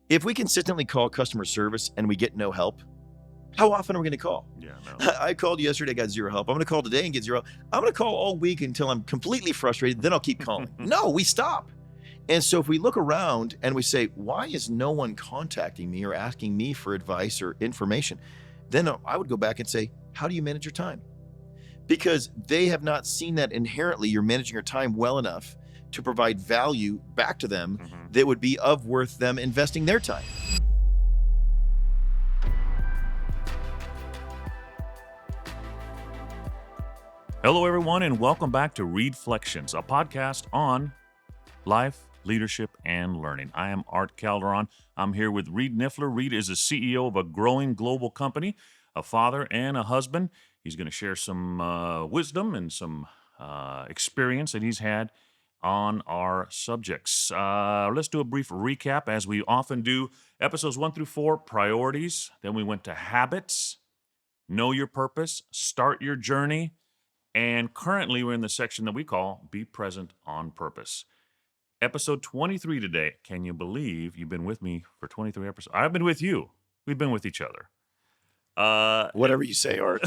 If we consistently call customer service and we get no help, how often are we going to call? Yeah, no. I called yesterday, got zero help. I'm going to call today and get zero help. I'm going to call all week until I'm completely frustrated. Then I'll keep calling. No, we stop. And so if we look around and we say, why is no one contacting me or asking me for advice or information? Then I would go back and say, how do you manage your time? Because they have not seen that inherently you're managing your time well enough to provide value back to them that would be of worth them investing their time. Hello, everyone, and welcome back to ReedFlections, a podcast on life, leadership, and learning. I am Art Calderon. I'm here with Reed Nyffeler. Reed is the CEO of a growing global company, a father and a husband. He's going to share some wisdom and some experience that he's had on our subjects. Let's do a brief recap, as we often do. Episodes 1 through 4, priorities. Then we went to habits, know your purpose, start your journey. And currently, we're in the section that we call Be Present on Purpose. Episode 23 today. Can you believe you've been with me for 23 episodes? I've been with you. We've been with each other. Whatever you say, Art.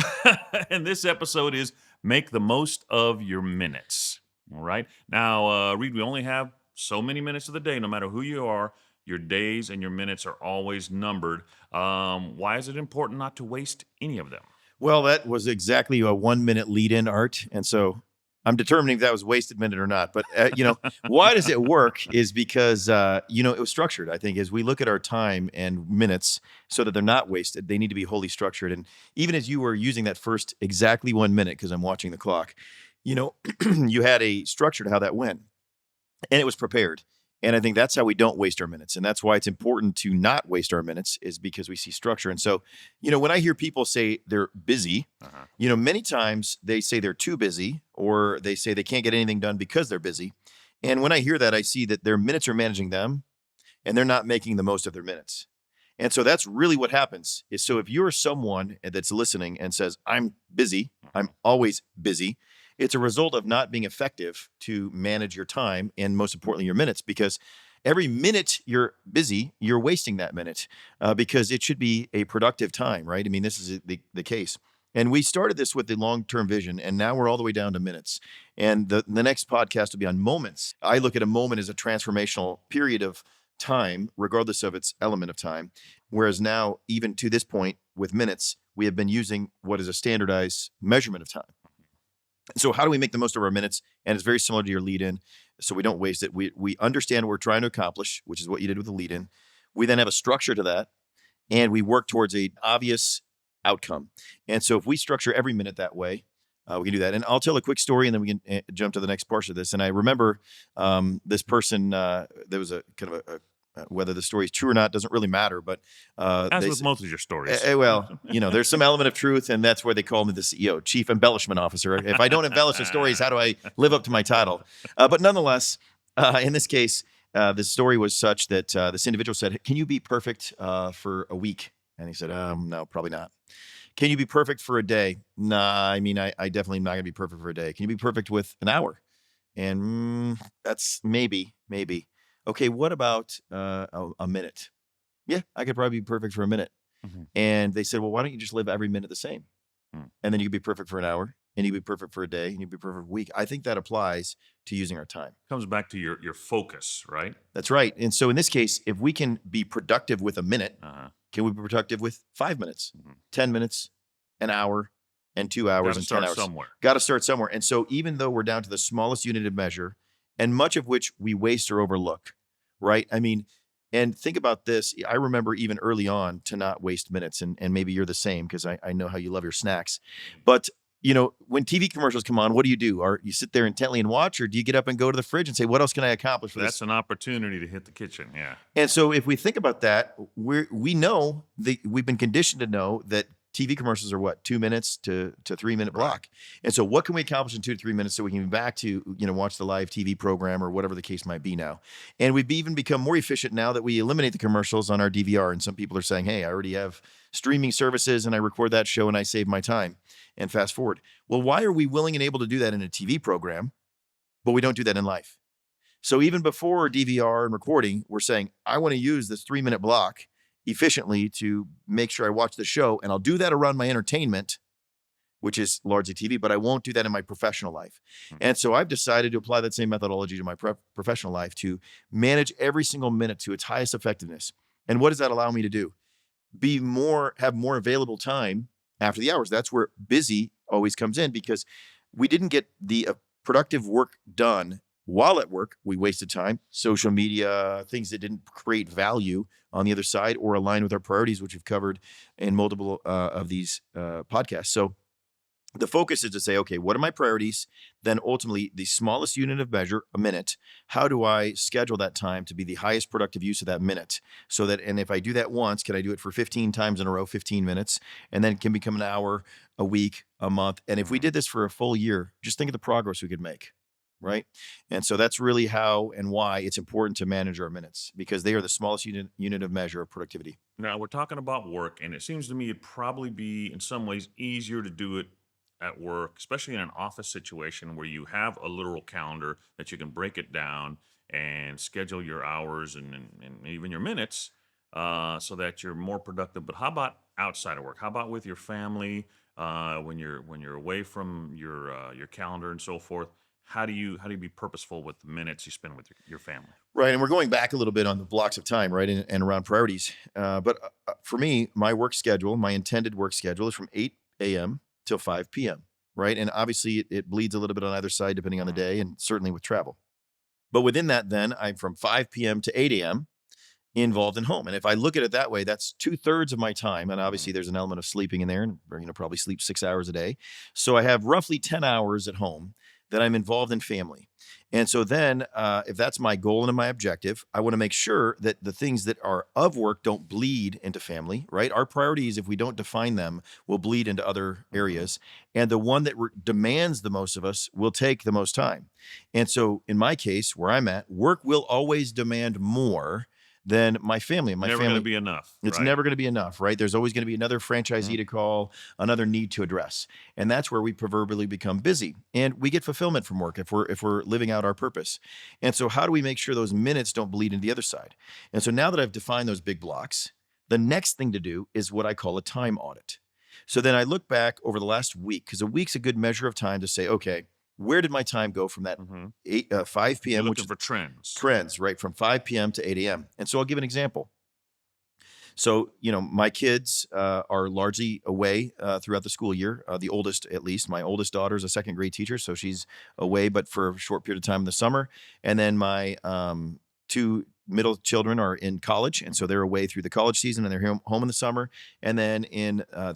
And this episode is Make the Most of Your Minutes. All right? Now, Reed, we only have so many minutes of the day. No matter who you are, your days and your minutes are always numbered. Why is it important not to waste any of them? Well, that was exactly a 1 minute lead in, Art. And so I'm determining if that was wasted minute or not. But, why does it work is because, it was structured. I think as we look at our time and minutes so that they're not wasted, they need to be wholly structured. And even as you were using that first exactly 1 minute, because I'm watching the clock, you had a structure to how that went and it was prepared. And I think that's how we don't waste our minutes. And that's why it's important to not waste our minutes, is because we see structure. And so, when I hear people say they're busy, many times they say they're too busy, or they say they can't get anything done because they're busy. And when I hear that, I see that their minutes are managing them and they're not making the most of their minutes. And so that's really what happens. Is so if you're someone that's listening and says, I'm busy, I'm always busy, it's a result of not being effective to manage your time and, most importantly, your minutes, because every minute you're busy, you're wasting that minute because it should be a productive time, right? I mean, this is the case. And we started this with the long-term vision, and now we're all the way down to minutes. And the next podcast will be on moments. I look at a moment as a transformational period of time, regardless of its element of time, whereas now, even to this point with minutes, we have been using what is a standardized measurement of time. So how do we make the most of our minutes? And it's very similar to your lead-in, so we don't waste it. We understand what we're trying to accomplish, which is what you did with the lead-in. We then have a structure to that, and we work towards an obvious outcome. And so if we structure every minute that way, we can do that. And I'll tell a quick story, and then we can jump to the next portion of this. And I remember this person, there was a kind of a whether the story is true or not doesn't really matter, but as with most of your stories, there's some element of truth, and that's where they call me the CEO, Chief Embellishment Officer. If I don't embellish the stories, how do I live up to my title? But nonetheless, in this case, the story was such that this individual said, "Can you be perfect for a week?" And he said, "No, probably not." "Can you be perfect for a day?" "Nah, I mean, I definitely am not going to be perfect for a day." "Can you be perfect with an hour?" And that's maybe. "Okay, what about a minute?" "Yeah, I could probably be perfect for a minute." And they said, "Well, why don't you just live every minute the same? And then you could be perfect for an hour, and you'd be perfect for a day, and you'd be perfect for a week." I think that applies to using our time. Comes back to your focus, right? That's right. And so in this case, if we can be productive with a minute, can we be productive with 5 minutes, 10 minutes, an hour, and 2 hours, and 10 hours? Got to start somewhere. And so even though we're down to the smallest unit of measure, and much of which we waste or overlook, right? I mean, and think about this. I remember even early on to not waste minutes, and maybe you're the same, because I know how you love your snacks. But, when TV commercials come on, what do? Or you sit there intently and watch, or do you get up and go to the fridge and say, what else can I accomplish for this? That's an opportunity to hit the kitchen, yeah. And so if we think about that, we know that we've been conditioned to know that TV commercials are 2 minutes to 3 minute block. And so what can we accomplish in 2 to 3 minutes so we can be back to, watch the live TV program or whatever the case might be now. And we've even become more efficient now that we eliminate the commercials on our DVR. And some people are saying, hey, I already have streaming services and I record that show and I save my time and fast forward. Well, why are we willing and able to do that in a TV program, but we don't do that in life? So even before DVR and recording, we're saying, I want to use this 3-minute block efficiently to make sure I watch the show. And I'll do that around my entertainment, which is largely TV, but I won't do that in my professional life. And so I've decided to apply that same methodology to my professional life to manage every single minute to its highest effectiveness. And what does that allow me to do? Have more available time after the hours. That's where busy always comes in, because we didn't get the productive work done while at work. We wasted time, social media, things that didn't create value on the other side or align with our priorities, which we've covered in multiple of these podcasts. So the focus is to say, okay, what are my priorities? Then ultimately, the smallest unit of measure, a minute, how do I schedule that time to be the highest productive use of that minute? So that, and if I do that once, can I do it for 15 times in a row, 15 minutes? And then it can become an hour, a week, a month. And if we did this for a full year, just think of the progress we could make, right? And so that's really how and why it's important to manage our minutes, because they are the smallest unit of measure of productivity. Now, we're talking about work, and it seems to me it'd probably be, in some ways, easier to do it at work, especially in an office situation where you have a literal calendar that you can break it down and schedule your hours and even your minutes so that you're more productive. But how about outside of work? How about with your family when you're away from your calendar and so forth? How do you be purposeful with the minutes you spend with your family? Right. And we're going back a little bit on the blocks of time, right? And around priorities. But for me, my work schedule, my intended work schedule is from 8 a.m. till 5 p.m., right? And obviously it bleeds a little bit on either side, depending on the day, and certainly with travel. But within that, then I'm from 5 p.m. to 8 a.m. involved in home. And if I look at it that way, that's 2/3 of my time. And obviously there's an element of sleeping in there, and probably sleep 6 hours a day. So I have roughly 10 hours at home that I'm involved in family. And so then if that's my goal and my objective, I want to make sure that the things that are of work don't bleed into family, right? Our priorities, if we don't define them, will bleed into other areas. And the one that demands the most of us will take the most time. And so in my case, where I'm at, work will always demand more than my family. My Never family, going to be enough. it's right? never going to be enough, right? There's always going to be another franchisee to call, another need to address. And that's where we proverbially become busy. And we get fulfillment from work if we're living out our purpose. And so how do we make sure those minutes don't bleed into the other side? And so now that I've defined those big blocks, the next thing to do is what I call a time audit. So then I look back over the last week, because a week's a good measure of time to say, okay, where did my time go from that 5 p.m., You're which looking is for trends. trends, right? From 5 p.m. to 8 a.m. And so I'll give an example. So, my kids are largely away throughout the school year. The oldest, at least, my oldest daughter is a second grade teacher, so she's away, but for a short period of time in the summer. And then my two middle children are in college, and so they're away through the college season, and they're home in the summer. And then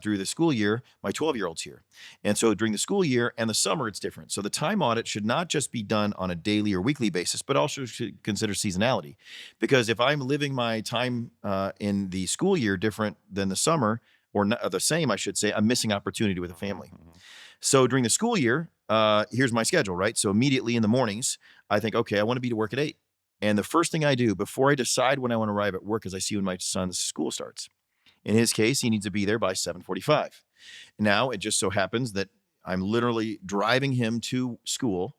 through the school year, my 12-year-old's here. And so during the school year and the summer, it's different. So the time audit should not just be done on a daily or weekly basis, but also should consider seasonality. Because if I'm living my time in the school year different than the summer, or the same, I should say, I'm missing opportunity with a family. So during the school year, here's my schedule, right? So immediately in the mornings, I think, okay, I want to be to work at 8. And the first thing I do before I decide when I want to arrive at work is I see when my son's school starts. In his case, he needs to be there by 7:45. Now, it just so happens that I'm literally driving him to school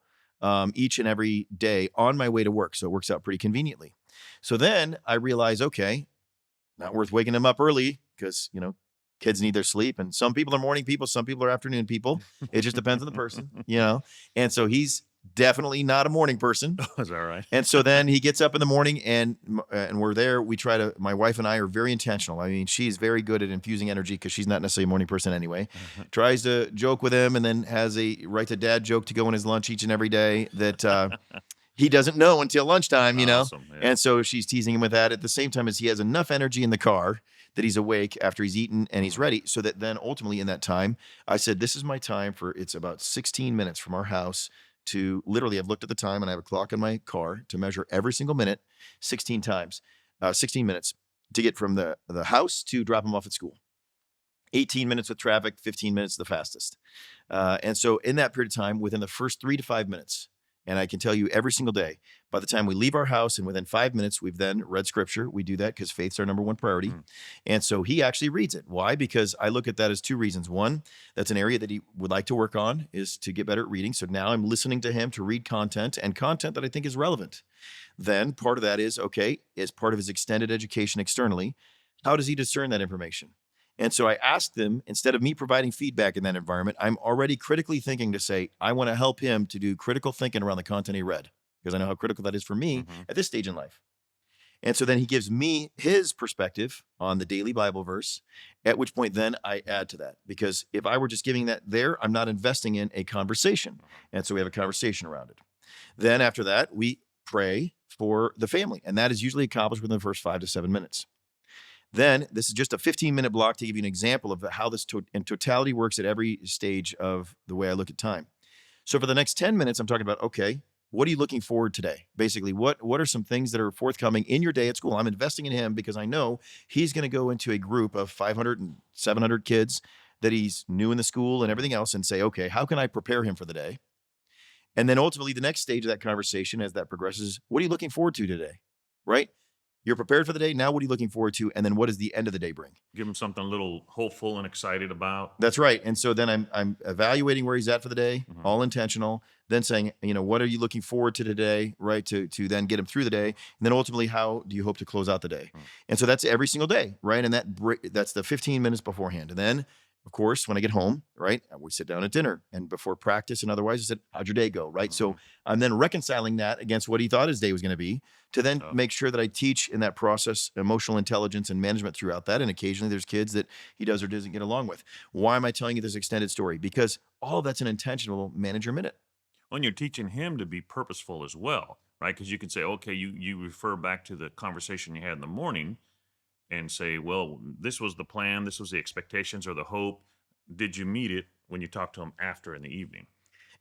each and every day on my way to work. So it works out pretty conveniently. So then I realize, okay, not worth waking him up early because, kids need their sleep. And some people are morning people, some people are afternoon people. It just depends on the person, And so he's definitely not a morning person. Is that right? And so then he gets up in the morning and we're there. My wife and I are very intentional. I mean, she's very good at infusing energy because she's not necessarily a morning person anyway. Tries to joke with him and then writes a dad joke to go in his lunch each and every day that he doesn't know until lunchtime, Awesome, yeah. And so she's teasing him with that at the same time as he has enough energy in the car that he's awake after he's eaten and he's ready. So that then ultimately in that time, I said, this is my time it's about 16 minutes from our house to literally, I've looked at the time and I have a clock in my car to measure every single minute 16 minutes to get from the house to drop him off at school. 18 minutes with traffic, 15 minutes the fastest. And so in that period of time, within the first 3 to 5 minutes, And I can tell you every single day, by the time we leave our house and within 5 minutes, we've then read scripture. We do that because faith's our number one priority. Mm. And so he actually reads it. Why? Because I look at that as two reasons. One, that's an area that he would like to work on, is to get better at reading. So now I'm listening to him to read content, and content that I think is relevant. Then part of that is, okay, as part of his extended education externally, how does he discern that information? And so I asked them, instead of me providing feedback in that environment, I'm already critically thinking to say, I want to help him to do critical thinking around the content he read, because I know how critical that is for me at this stage in life. And so then he gives me his perspective on the daily Bible verse, at which point then I add to that. Because if I were just giving that there, I'm not investing in a conversation. And so we have a conversation around it. Then after that, we pray for the family. And that is usually accomplished within the first 5 to 7 minutes. Then this is just a 15-minute block to give you an example of how this in totality works at every stage of the way I look at time. So for the next 10 minutes, I'm talking about, okay, what are you looking forward today? Basically, what are some things that are forthcoming in your day at school? I'm investing in him because I know he's going to go into a group of 500 and 700 kids that he's new in the school and everything else, and say, okay, how can I prepare him for the day? And then ultimately, the next stage of that conversation as that progresses, what are you looking forward to today? Right? You're prepared for the day. Now, what are you looking forward to? And then what does the end of the day bring? Give him something a little hopeful and excited about. That's right. And so then I'm evaluating where he's at for the day, all intentional, then saying, what are you looking forward to today, right? To then get him through the day. And then ultimately, how do you hope to close out the day? And so that's every single day, right? And that's the 15 minutes beforehand. And then, of course, when I get home, right, we sit down at dinner, and before practice and otherwise, I said, how'd your day go, right? So I'm then reconciling that against what he thought his day was going to be, to then make sure that I teach in that process emotional intelligence and management throughout that. And occasionally there's kids that he does or doesn't get along with. Why am I telling you this extended story? Because all of that's an intentional manager minute. Well, and you're teaching him to be purposeful as well, right? Because you can say, okay, you refer back to the conversation you had in the morning and say, well, this was the plan, this was the expectations or the hope. Did you meet it when you talked to him after in the evening?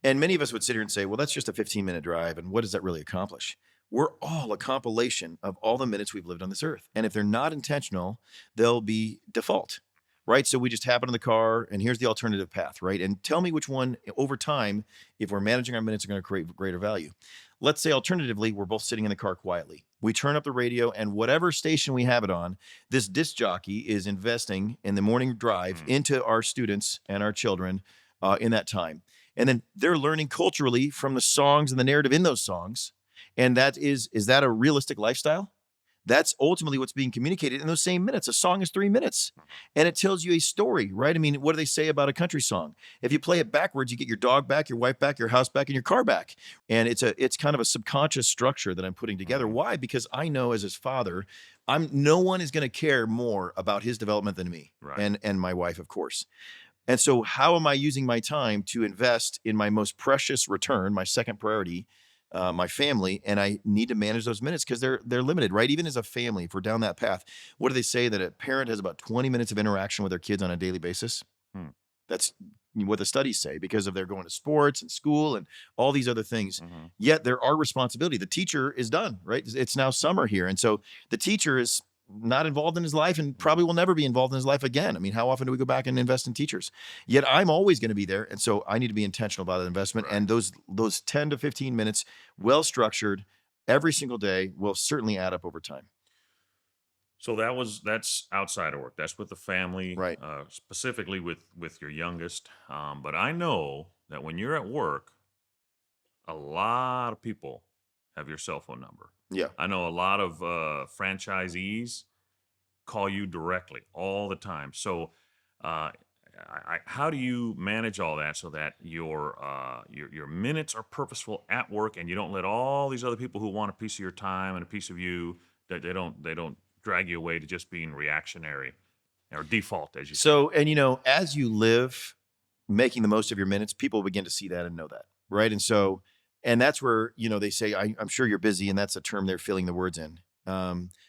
And many of us would sit here and say, well, that's just a 15-minute drive. And what does that really accomplish? We're all a compilation of all the minutes we've lived on this earth. And if they're not intentional, they'll be default, right? So we just happen in the car, and here's the alternative path, right? And tell me which one over time, if we're managing our minutes, are going to create greater value. Let's say alternatively, we're both sitting in the car quietly. We turn up the radio, and whatever station we have it on, this disc jockey is investing in the morning drive into our students and our children in that time. And then they're learning culturally from the songs and the narrative in those songs. And is that a realistic lifestyle? That's ultimately what's being communicated in those same minutes. A song is 3 minutes, and it tells you a story, right? I mean, what do they say about a country song? If you play it backwards, you get your dog back, your wife back, your house back, and your car back. And it's kind of a subconscious structure that I'm putting together. Why? Because I know as his father, no one is going to care more about his development than me, right, and my wife, of course. And so how am I using my time to invest in my most precious return, my second priority, my family? And I need to manage those minutes because they're limited, right? Even as a family, if we're down that path, what do they say? That a parent has about 20 minutes of interaction with their kids on a daily basis. That's what the studies say, because of their going to sports and school and all these other things. Yet there are responsibility. The teacher is done, right? It's now summer here. And so the teacher is not involved in his life and probably will never be involved in his life again. I mean, how often do we go back and invest in teachers? Yet I'm always going to be there. And so I need to be intentional about that investment. Right. And those 10 to 15 minutes, well structured every single day, will certainly add up over time. So that's outside of work. That's with the family, Right. Specifically with your youngest. But I know that when you're at work, a lot of people have your cell phone number. Yeah. I know a lot of franchisees call you directly all the time. So, how do you manage all that so that your minutes are purposeful at work, and you don't let all these other people who want a piece of your time and a piece of you, that they don't drag you away to just being reactionary or default, as you say? So, and as you live making the most of your minutes, people begin to see that and know that, right? And so, and that's where, they say, I'm sure you're busy, and that's a term they're filling the words in.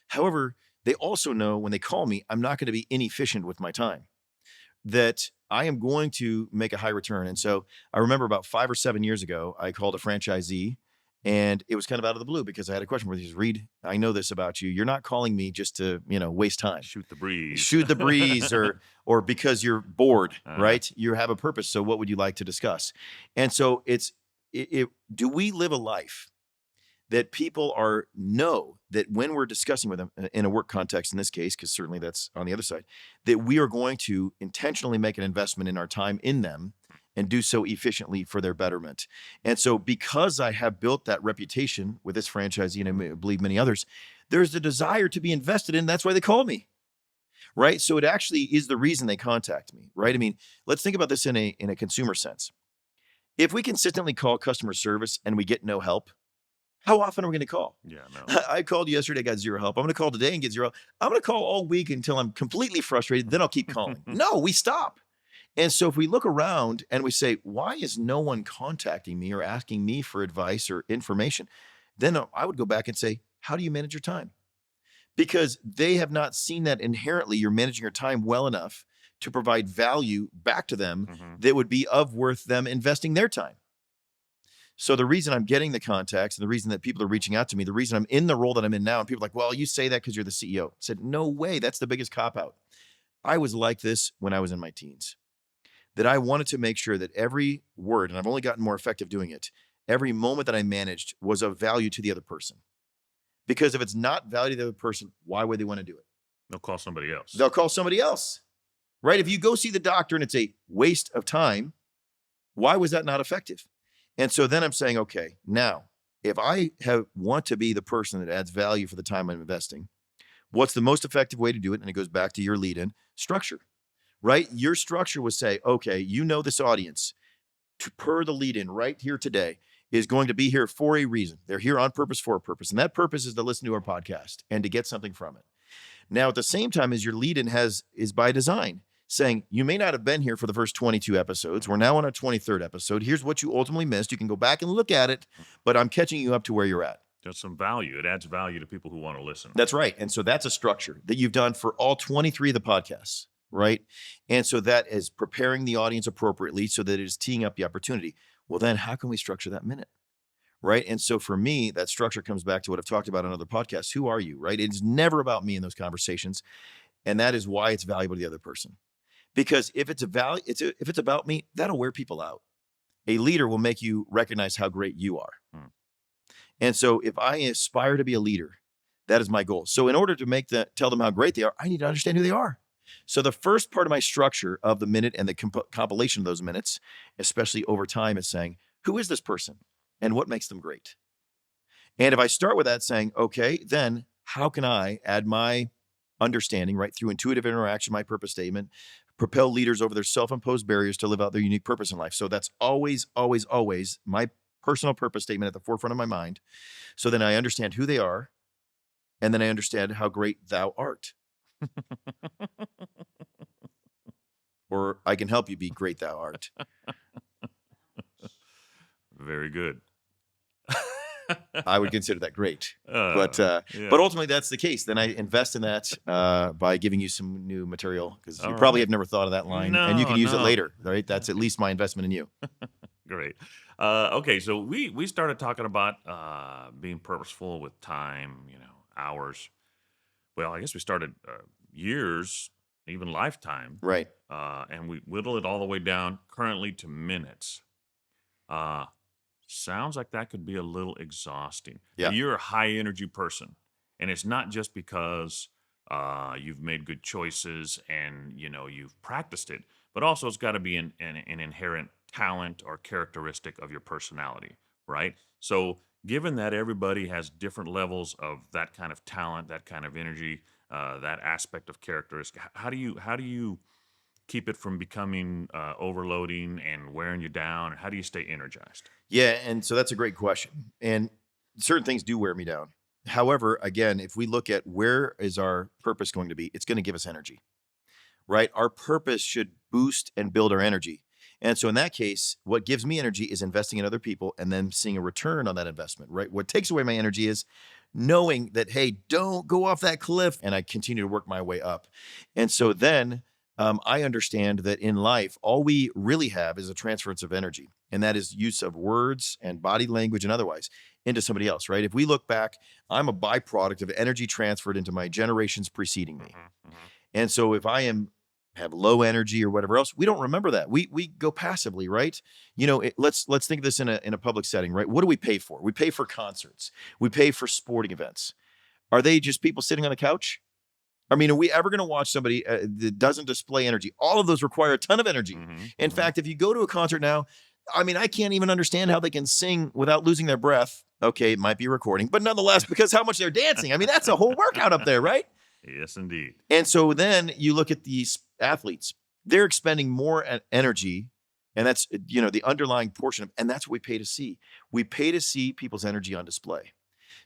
However, they also know when they call me, I'm not going to be inefficient with my time, that I am going to make a high return. And so I remember about 5 or 7 years ago, I called a franchisee, and it was kind of out of the blue because I had a question where he says, Reed, I know this about you. You're not calling me just to, waste time. Shoot the breeze. Shoot the breeze or because you're bored, right? You have a purpose. So what would you like to discuss? And so it's do we live a life that people know that when we're discussing with them in a work context, in this case, because certainly that's on the other side, that we are going to intentionally make an investment in our time in them and do so efficiently for their betterment. And so because I have built that reputation with this franchisee, and I believe many others, there's a desire to be invested in. That's why they call me. Right. So it actually is the reason they contact me. Right. I mean, let's think about this in a consumer sense. If we consistently call customer service and we get no help, how often are we going to call? Yeah, no. I called yesterday, got zero help. I'm going to call today and get zero help. I'm going to call all week until I'm completely frustrated. Then I'll keep calling. No, we stop. And so if we look around and we say, why is no one contacting me or asking me for advice or information? Then I would go back and say, how do you manage your time? Because they have not seen that inherently you're managing your time well enough to provide value back to them that would be of worth them investing their time. So the reason I'm getting the contacts and the reason that people are reaching out to me, the reason I'm in the role that I'm in now, and people are like, well, you say that because you're the CEO. I said, no way. That's the biggest cop-out. I was like this when I was in my teens, that I wanted to make sure that every word, and I've only gotten more effective doing it, every moment that I managed was of value to the other person. Because if it's not value to the other person, why would they want to do it? They'll call somebody else. They'll call somebody else, right? If you go see the doctor and it's a waste of time, why was that not effective? And so then I'm saying, okay, now, if I want to be the person that adds value for the time I'm investing, what's the most effective way to do it? And it goes back to your lead-in structure, right? Your structure would say, okay, you know this audience, per the lead-in right here today, is going to be here for a reason. They're here on purpose for a purpose. And that purpose is to listen to our podcast and to get something from it. Now, at the same time as your lead-in is by design, saying you may not have been here for the first 22 episodes. We're now on our 23rd episode. Here's what you ultimately missed. You can go back and look at it, but I'm catching you up to where you're at. There's some value. It adds value to people who want to listen. That's right. And so that's a structure that you've done for all 23 of the podcasts, right? And so that is preparing the audience appropriately so that it is teeing up the opportunity. Well, then how can we structure that minute? Right. And so for me, that structure comes back to what I've talked about on other podcasts. Who are you? Right. It's never about me in those conversations. And that is why it's valuable to the other person. Because if it's if it's about me, that'll wear people out. A leader will make you recognize how great you are. And so if I aspire to be a leader, that is my goal. So in order to tell them how great they are, I need to understand who they are. So the first part of my structure of the minute and the compilation of those minutes, especially over time, is saying, who is this person and what makes them great? And if I start with that saying, okay, then how can I add my understanding, right, through intuitive interaction, my purpose statement, propel leaders over their self-imposed barriers to live out their unique purpose in life. So that's always, always, always my personal purpose statement at the forefront of my mind. So then I understand who they are, and then I understand how great thou art. Or I can help you be great thou art. Very good. I would consider that great. But ultimately that's the case. Then I invest in that by giving you some new material, because you probably have never thought of that line, and you can use it later, right? That's at least my investment in you. Great. Okay, so we started talking about being purposeful with time, hours. Well, I guess we started years, even lifetime. Right. And we whittle it all the way down currently to minutes. Sounds like that could be a little exhausting. Yeah. You're a high energy person, and it's not just because you've made good choices and you've practiced it, but also it's got to be an inherent talent or characteristic of your personality, right? So given that everybody has different levels of that kind of talent, that kind of energy, that aspect of characteristic, how do you keep it from becoming overloading and wearing you down? How do you stay energized? Yeah, and so that's a great question. And certain things do wear me down. However, again, if we look at where is our purpose going to be, it's going to give us energy, right? Our purpose should boost and build our energy. And so in that case, what gives me energy is investing in other people and then seeing a return on that investment, right? What takes away my energy is knowing that, hey, don't go off that cliff, and I continue to work my way up. And so then I understand that in life, all we really have is a transference of energy, and that is use of words and body language and otherwise into somebody else, right? If we look back, I'm a byproduct of energy transferred into my generations preceding me. And so if I am have low energy or whatever else, we don't remember that. We go passively, right? Let's think of this in a public setting, right? What do we pay for? We pay for concerts. We pay for sporting events. Are they just people sitting on the couch? I mean, are we ever going to watch somebody that doesn't display energy? All of those require a ton of energy. In fact, if you go to a concert now, I mean, I can't even understand how they can sing without losing their breath. Okay, it might be recording, but nonetheless, because how much they're dancing. I mean, that's a whole workout up there, right? Yes, indeed. And so then you look at these athletes, they're expending more energy, and that's, the underlying portion of, and that's what we pay to see. We pay to see people's energy on display.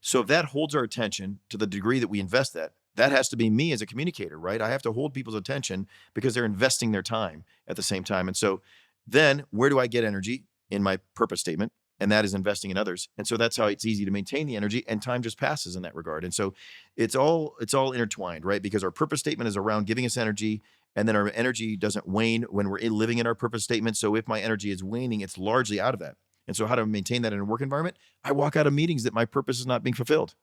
So if that holds our attention to the degree that we invest that has to be me as a communicator, right? I have to hold people's attention because they're investing their time at the same time. And so then where do I get energy? In my purpose statement, and that is investing in others. And so that's how it's easy to maintain the energy, and time just passes in that regard. And so it's all intertwined, right? Because our purpose statement is around giving us energy, and then our energy doesn't wane when we're living in our purpose statement. So if my energy is waning, it's largely out of that. And so how to maintain that in a work environment? I walk out of meetings that my purpose is not being fulfilled.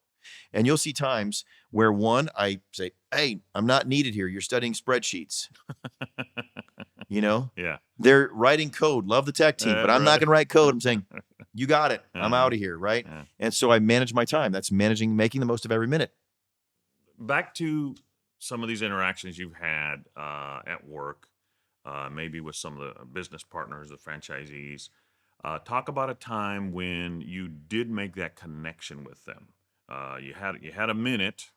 And you'll see times where I say, hey, I'm not needed here. You're studying spreadsheets. Yeah. They're writing code. Love the tech team, but I'm not going to write code. I'm saying, you got it. I'm out of here, right? And so I manage my time. That's making the most of every minute. Back to some of these interactions you've had at work, maybe with some of the business partners, the franchisees. Talk about a time when you did make that connection with them. You had a minute,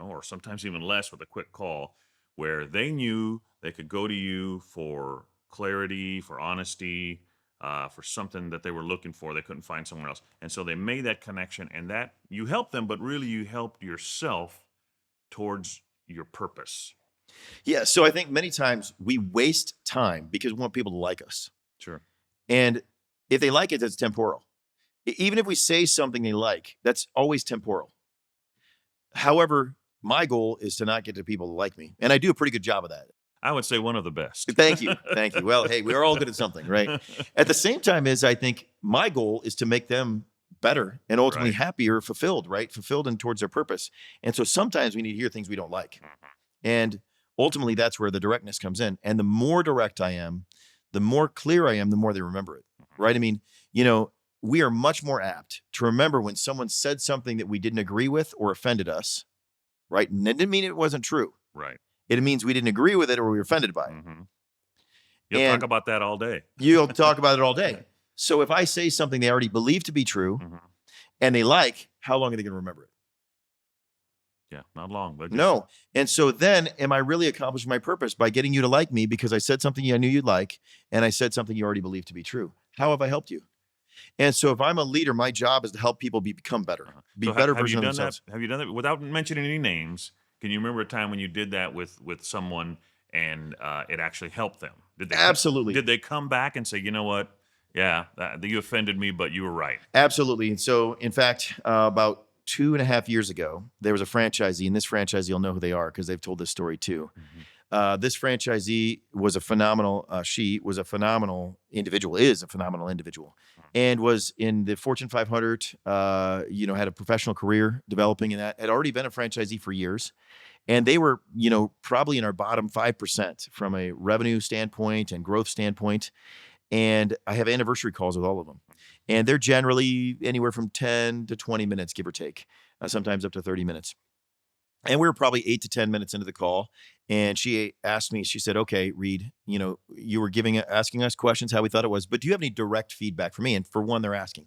or sometimes even less with a quick call, where they knew they could go to you for clarity, for honesty, for something that they were looking for. They couldn't find somewhere else. And so they made that connection, and that you helped them, but really you helped yourself towards your purpose. Yeah. So I think many times we waste time because we want people to like us. Sure. And if they like it, that's temporal. Even if we say something they like, that's always temporal. However, my goal is to not get to people to like me. And I do a pretty good job of that. I would say one of the best. Thank you. Thank you. Well, hey, we're all good at something, right? At the same time I think my goal is to make them better and ultimately happier, fulfilled, right? Fulfilled and towards their purpose. And so sometimes we need to hear things we don't like. And ultimately that's where the directness comes in. And the more direct I am, the more clear I am, the more they remember it, right? I mean, we are much more apt to remember when someone said something that we didn't agree with or offended us, right? And it didn't mean it wasn't true. Right. It means we didn't agree with it or we were offended by it. You'll talk about that all day. You'll talk about it all day. So if I say something they already believe to be true and they like, how long are they going to remember it? Yeah, not long. But no. And so then am I really accomplishing my purpose by getting you to like me because I said something I knew you'd like and I said something you already believed to be true? How have I helped you? And so if I'm a leader, my job is to help people become better, better versions of themselves. Have you done that without mentioning any names? Can you remember a time when you did that with someone and it actually helped them? Absolutely. Did they come back and say, you know what? Yeah, you offended me, but you were right. Absolutely. And so, in fact, about 2.5 years ago, there was a franchisee, and this franchisee, you'll know who they are because they've told this story too. This franchisee was a phenomenal, she was a phenomenal individual, is a phenomenal individual, and was in the Fortune 500, had a professional career developing in that, had already been a franchisee for years. And they were, probably in our bottom 5% from a revenue standpoint and growth standpoint. And I have anniversary calls with all of them. And they're generally anywhere from 10 to 20 minutes, give or take, sometimes up to 30 minutes. And we were probably 8 to 10 minutes into the call. And she asked me, she said, okay, Reed, you were asking us questions, how we thought it was, but do you have any direct feedback for me? And for one, they're asking.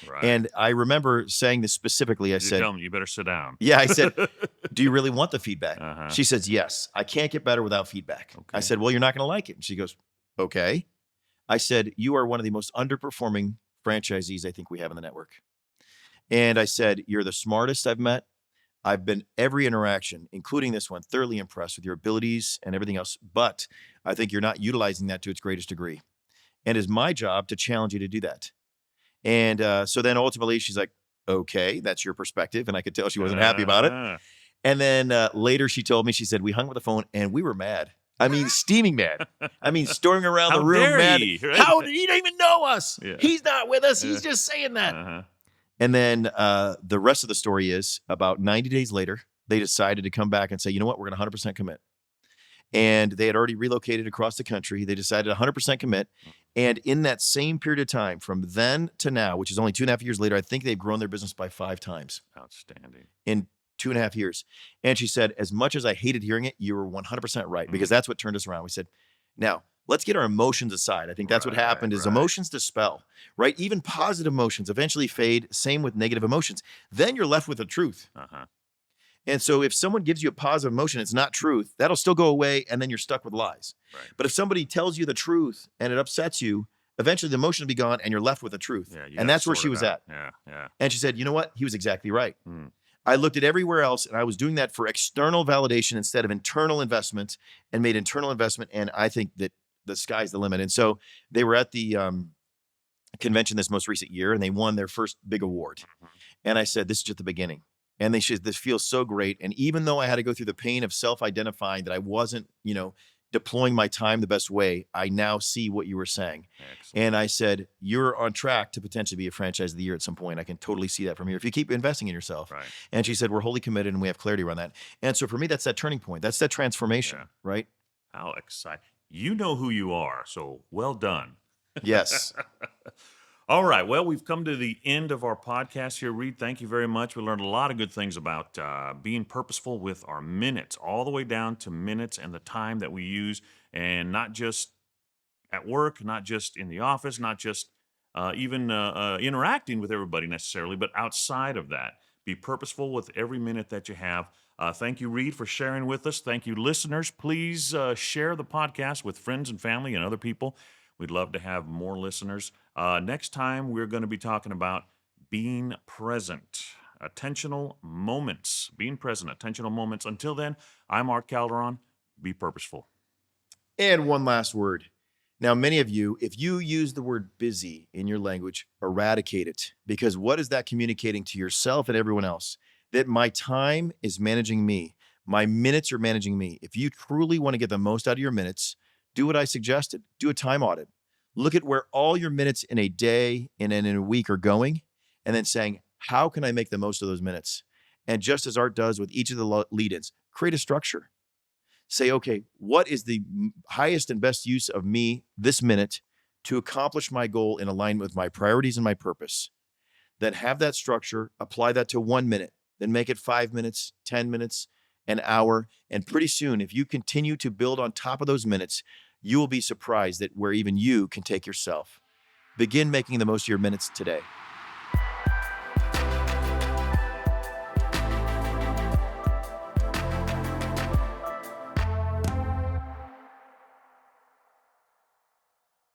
Right. And I remember saying this specifically. I said, tell them you better sit down. Yeah, I said, do you really want the feedback? She says, yes, I can't get better without feedback. Okay. I said, well, you're not going to like it. And she goes, okay. I said, you are one of the most underperforming franchisees I think we have in the network. And I said, you're the smartest I've met. I've been every interaction, including this one, thoroughly impressed with your abilities and everything else. But I think you're not utilizing that to its greatest degree. And it's my job to challenge you to do that. And so then ultimately she's like, okay, that's your perspective. And I could tell she wasn't happy about it. And then later she told me, she said, we hung up the phone and we were mad. I mean, steaming mad. I mean, storming around the room mad. Right? How did he don't even know us? Yeah. He's not with us. He's just saying that. And then the rest of the story is about 90 days later, they decided to come back and say, you know what, we're going to 100% commit. and they had already relocated across the country. They decided 100% commit. And in that same period of time, from then to now, which is only 2.5 years later, I think they've grown their business by 5 times Outstanding. in 2.5 years. And she said, as much as I hated hearing it, you were 100% right, because that's what turned us around. We said, now let's get our emotions aside. I think that's what happened is emotions dispel, right? Even positive emotions eventually fade. Same with negative emotions. Then you're left with the truth. And so if someone gives you a positive emotion, it's not truth, that'll still go away, and then you're stuck with lies. Right. But if somebody tells you the truth and it upsets you, eventually the emotion will be gone and you're left with the truth. Yeah, and that's where she was at. Yeah. And she said, you know what? He was exactly right. I looked at everywhere else, and I was doing that for external validation instead of internal investment, and made internal investment. And I think that the sky's the limit. And so they were at the convention this most recent year, and they won their first big award. And I said, this is just the beginning. And they said, this feels so great. And even though I had to go through the pain of self-identifying that I wasn't, deploying my time the best way, I now see what you were saying. Excellent. And I said, you're on track to potentially be a franchise of the year at some point. I can totally see that from here if you keep investing in yourself. Right. And she said, we're wholly committed and we have clarity around that. And so for me, that's that turning point. That's that transformation, right? How exciting. You know who you are, so well done. Yes. All right. Well, we've come to the end of our podcast here, Reed. Thank you very much. We learned a lot of good things about being purposeful with our minutes, all the way down to minutes and the time that we use, and not just at work, not just in the office, not just even interacting with everybody necessarily, but outside of that. Be purposeful with every minute that you have. Thank you, Reed, for sharing with us. Thank you, listeners. Please share the podcast with friends and family and other people. We'd love to have more listeners. Next time, we're going to be talking about being present, attentional moments, being present, attentional moments. Until then, I'm Art Calderon. Be purposeful. And one last word. Now, many of you, if you use the word busy in your language, eradicate it. Because what is that communicating to yourself and everyone else? That my time is managing me. My minutes are managing me. If you truly want to get the most out of your minutes, do what I suggested. Do a time audit. Look at where all your minutes in a day and in a week are going, and then saying, how can I make the most of those minutes? And just as Art does with each of the lead-ins, create a structure. Say, okay, what is the highest and best use of me this minute to accomplish my goal in alignment with my priorities and my purpose? Then have that structure, apply that to 1 minute, then make it 5 minutes, 10 minutes, an hour. And pretty soon, if you continue to build on top of those minutes, you will be surprised at where even you can take yourself. Begin making the most of your minutes today.